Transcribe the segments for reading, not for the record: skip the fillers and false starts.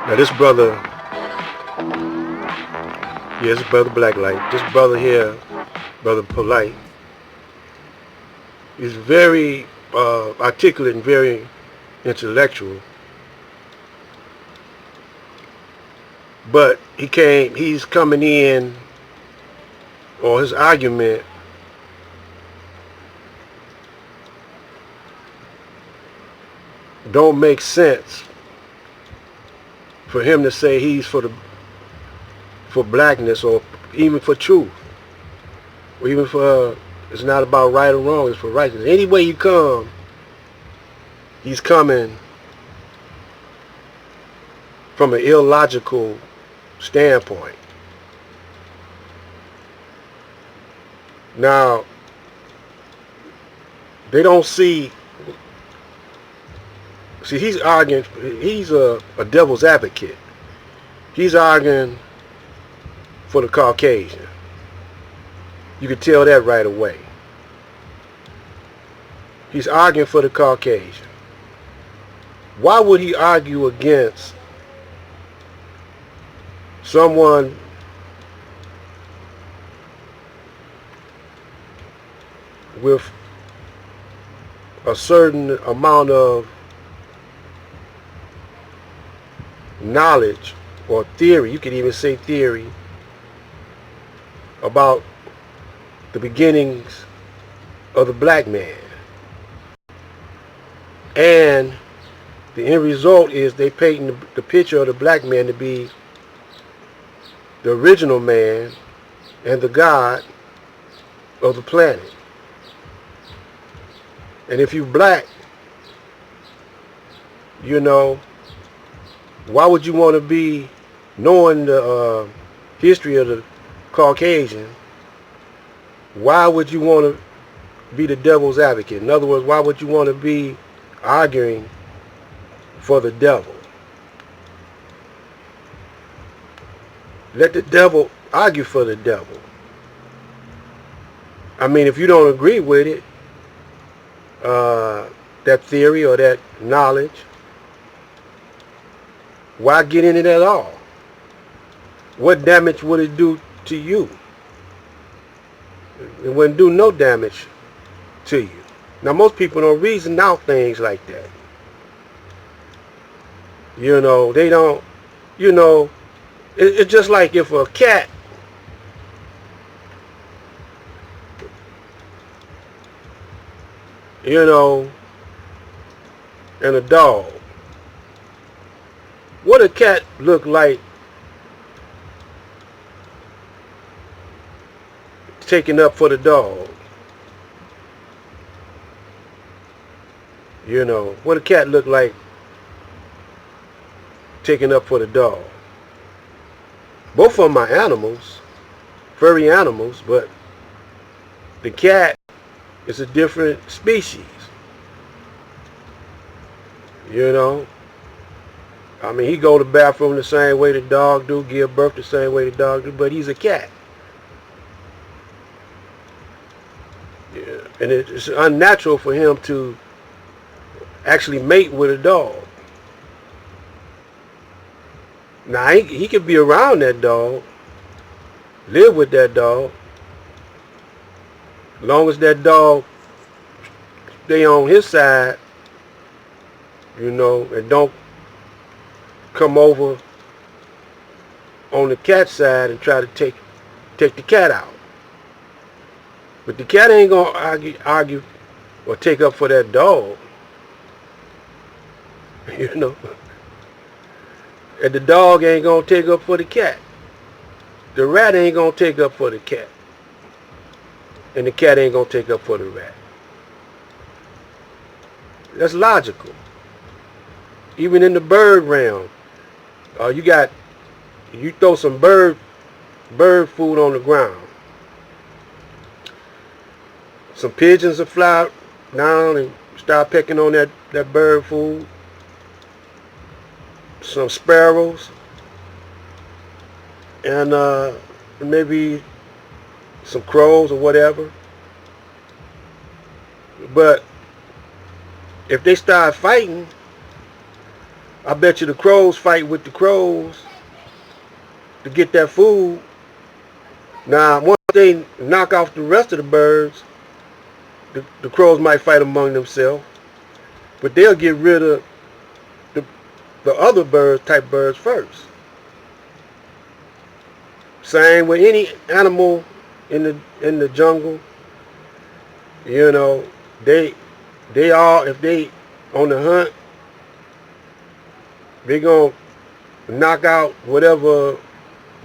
Now this brother, yeah, this brother Blacklight, this brother here, brother Polite, is very articulate and very intellectual. But he's coming in, or his argument don't make sense for him to say he's for blackness or even for truth or even for it's not about right or wrong, it's for righteousness. Any way you come, he's coming from an illogical standpoint. Now, they don't see he's arguing, he's a devil's advocate. He's arguing for the Caucasian. You can tell that right away. He's arguing for the Caucasian. Why would he argue against someone with a certain amount of knowledge or theory, you could even say theory, about the beginnings of the black man? And the end result is they paint the picture of the black man to be the original man and the God of the planet. And if you black, you know, why would you want to be, knowing the history of the Caucasian, why would you want to be the devil's advocate? In other words, why would you want to be arguing for the devil? Let the devil argue for the devil. I mean, if you don't agree with it, that theory or that knowledge, why get in it at all? What damage would it do to you? It wouldn't do no damage to you. Now, most people don't reason out things like that. You know, they don't, you know, it's just like if a cat you know, and a dog. What a cat look like taking up for the dog? You know, what a cat look like taking up for the dog? Both of them are animals, furry animals, but the cat is a different species. You know, I mean, he go to the bathroom the same way the dog do, give birth the same way the dog do, but he's a cat. Yeah. And it's unnatural for him to actually mate with a dog. Now, he could be around that dog, live with that dog, as long as that dog stay on his side, you know, and don't come over on the cat side and try to take the cat out. But the cat ain't gonna argue or take up for that dog. You know. And the dog ain't gonna take up for the cat. The rat ain't gonna take up for the cat. And the cat ain't gonna take up for the rat. That's logical. Even in the bird realm, you throw some bird food on the ground. Some pigeons will fly down and start pecking on that bird food. Some sparrows, and maybe some crows or whatever. But if they start fighting, I bet you the crows fight with the crows to get that food. Now, once they knock off the rest of the birds, the crows might fight among themselves, but they'll get rid of the, the other type birds first. Same with any animal in the jungle. You know, they all, if they on the hunt, they gonna knock out whatever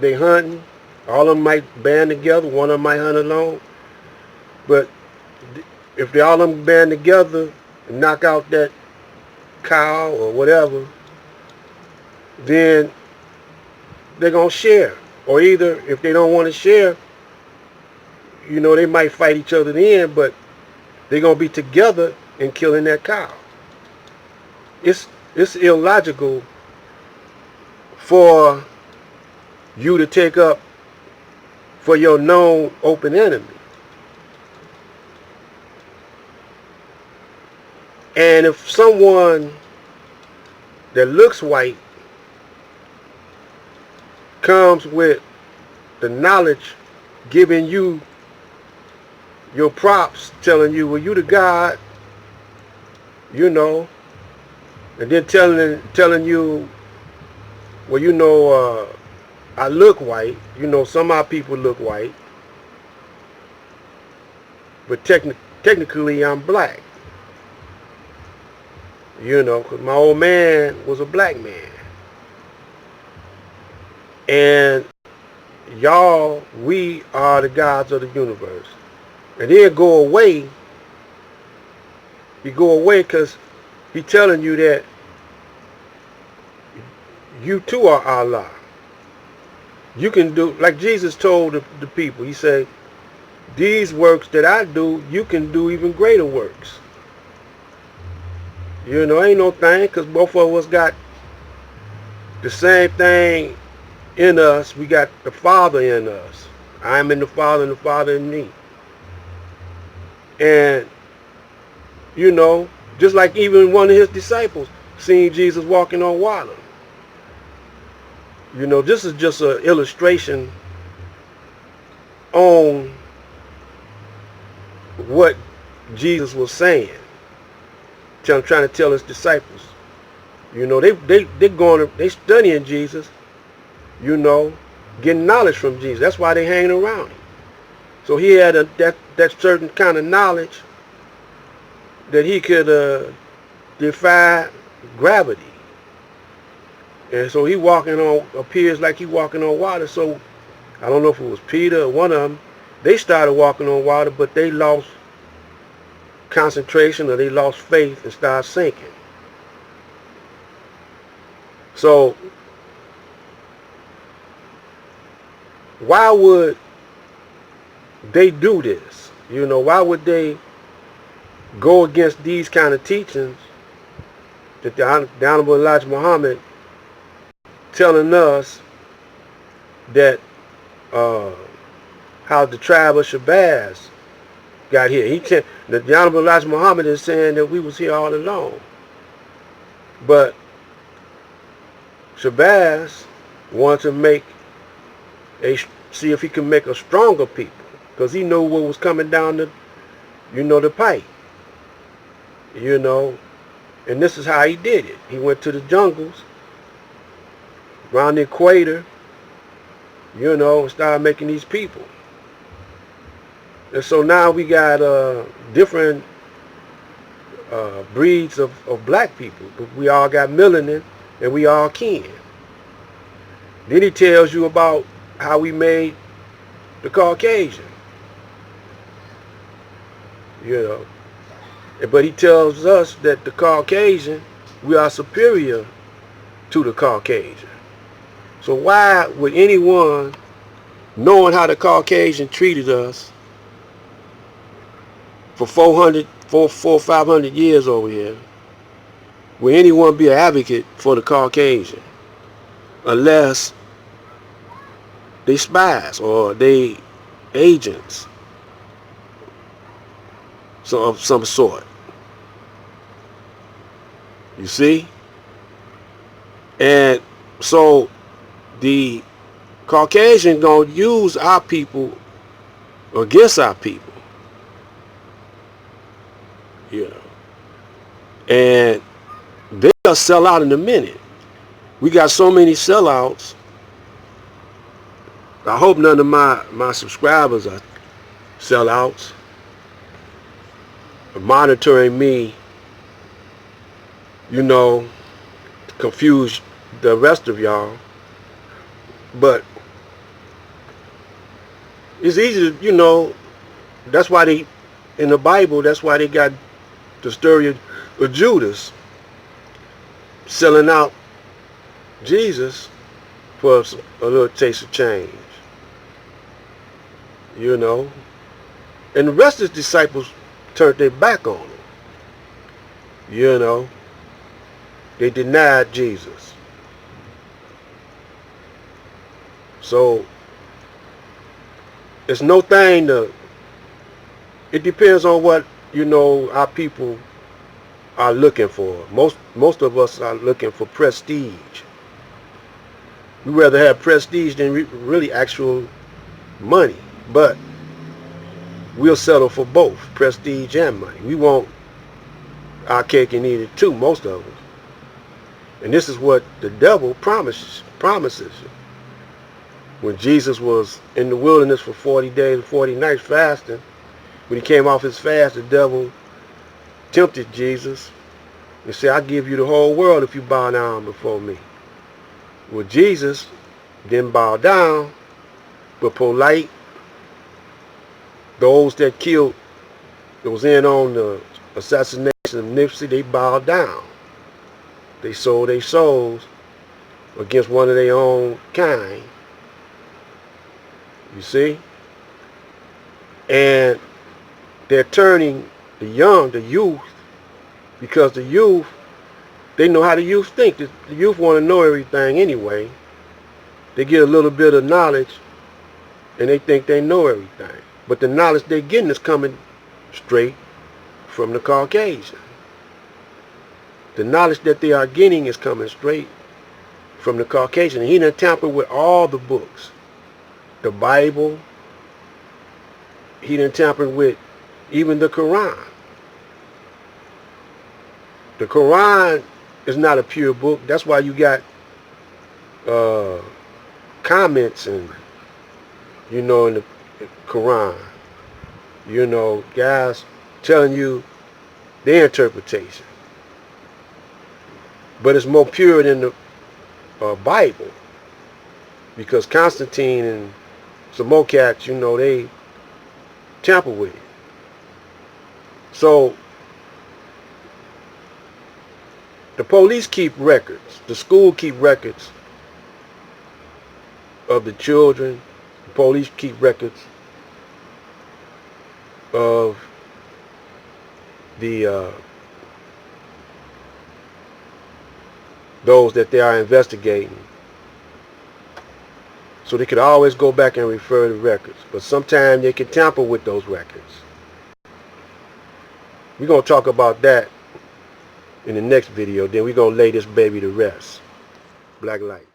they hunting. All of them might band together. One of them might hunt alone. But if they all of them band together and knock out that cow or whatever, then they're gonna share. Or either if they don't want to share, you know, they might fight each other then, but they're gonna be together in killing that cow. It's illogical for you to take up for your known open enemy. And if someone that looks white comes with the knowledge, giving you your props, telling you, well, you the God, you know, and then telling you, well, you know, I look white. You know, some of our people look white, but technically I'm black. You know, because my old man was a black man. And y'all, we are the gods of the universe. And then go away. You go away because he's telling you that you too are Allah. You can do, like Jesus told the people, he said, these works that I do, you can do even greater works. You know, ain't no thing, because both of us got the same thing in us. We got the Father in us. I am in the Father and the Father in me. And, you know, just like even one of his disciples seen Jesus walking on water. You know, this is just an illustration on what Jesus was saying. Trying to tell his disciples. You know, they studying Jesus, you know, getting knowledge from Jesus. That's why they hanging around him. So he had that certain kind of knowledge that he could defy gravity. And so he appears like he walking on water. So I don't know if it was Peter or one of them. They started walking on water, but they lost concentration or they lost faith and started sinking. So why would they do this? You know, why would they go against these kind of teachings that the Honorable Elijah Muhammad telling us that how the tribe of Shabazz got here. The Honorable Elijah Muhammad is saying that we was here all along. But Shabazz wanted to see if he could make a stronger people, because he knew what was coming down the pipe. You know, and this is how he did it. He went to the jungles around the equator, you know, and started making these people. And so now we got different breeds of black people. But we all got melanin and we all kin. Then he tells you about how we made the Caucasian. You know. But he tells us that the Caucasian, we are superior to the Caucasian. So why would anyone, knowing how the Caucasian treated us for 400, 500 years over here, would anyone be an advocate for the Caucasian unless they spies or they agents of some sort? You see? And so the Caucasian gonna use our people against our people, you know. And they'll sell out in a minute. We got so many sellouts. I hope none of my subscribers are sellouts, monitoring me, you know, to confuse the rest of y'all. But it's easy to, you know, that's why they, in the Bible, that's why they got the story of Judas selling out Jesus for a little taste of change, you know. And the rest of the disciples turned their back on him, you know. They denied Jesus. So it's no thing to, it depends on what, you know, our people are looking for. Most of us are looking for prestige. We rather have prestige than really actual money. But we'll settle for both, prestige and money. We want our cake and eat it too, most of us. And this is what the devil promises you. When Jesus was in the wilderness for 40 days and 40 nights fasting, when he came off his fast, the devil tempted Jesus and said, I'll give you the whole world if you bow down before me. Well, Jesus didn't bow down, but polite. Those that killed, that was in on the assassination of Nipsey, they bowed down. They sold their souls against one of their own kind. You see? And they're turning the youth, because the youth, they know how the youth think. The youth want to know everything anyway. They get a little bit of knowledge and they think they know everything. But the knowledge they're getting is coming straight from the Caucasian. The knowledge that they are getting is coming straight from the Caucasian. He done tampered with all the books. The Bible. He done tampered with even the Quran. The Quran is not a pure book. That's why you got comments and, you know, in the Quran, you know, guys telling you their interpretation. But it's more pure than the Bible, because Constantine and some more cats, you know, they tamper with it. So the police keep records, the school keep records of the children, the police keep records of the those that they are investigating. So they could always go back and refer to records. But sometimes they can tamper with those records. We're going to talk about that in the next video. Then we're going to lay this baby to rest. Black light.